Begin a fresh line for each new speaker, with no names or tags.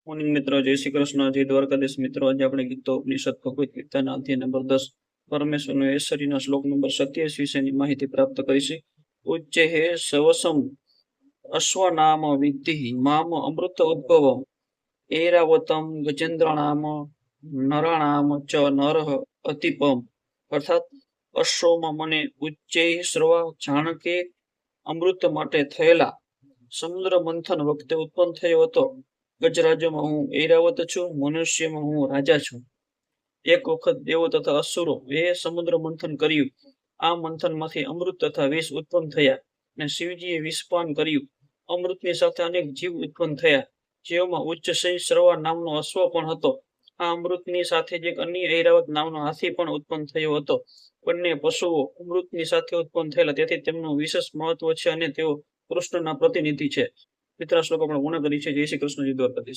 Morning મિત્રો, જય શ્રી કૃષ્ણ, જય દ્વારકાધીશ. મિત્રો, આજે આપણે ગીતો ઉપનિષદ ભગવદ ગીતાના અધ્યાય નંબર 10 પરમેશ્વરનો ઐશ્વર્યના શ્લોક નંબર 27 વિશેની માહિતી પ્રાપ્ત કરીશી. ઉચ્ચે હે સવસમ અશ્વનામ વિદ્ધિ મામ અમૃત ઉદ્ભવમ એરાવતમ ગજેન્દ્રનામ નરાણામ ચ નરહ અતિપમ. અર્થાત અશ્વમાં મને ઉચ્ચે શ્રવા જાણકે અમૃત માટે થયેલા સમુદ્ર મંથન વખતે ઉત્પન્ન થયો હતો. ગજરાજ્યમાં હું ઐરાવત છું, મનુષ્યમાં હું રાજા છું. એક વખત દેવો તથા અસુરો એ સમુદ્ર મંથન કર્યું. આ મંથનમાંથી અમૃત તથા વિષ ઉત્પન્ન થયા અને શિવજીએ વિષપાન કર્યું. અમૃતની સાથે અનેક જીવ ઉત્પન્ન થયા, જેઓમાં ઉચ્ચ શ્રવા નામનો અશ્વ પણ હતો. આ અમૃતની સાથે જ એક અન્ય ઐરાવત નામનો હાથી પણ ઉત્પન્ન થયો હતો. બંને પશુઓ અમૃતની સાથે ઉત્પન્ન થયેલા, તેથી તેમનું વિશેષ મહત્વ છે અને તેઓ કૃષ્ણના પ્રતિનિધિ છે. મિત્ર, શ્લોક આપણે પૂર્ણ કરી છે. જય શ્રી કૃષ્ણ, જય દ્વારકાધીશ.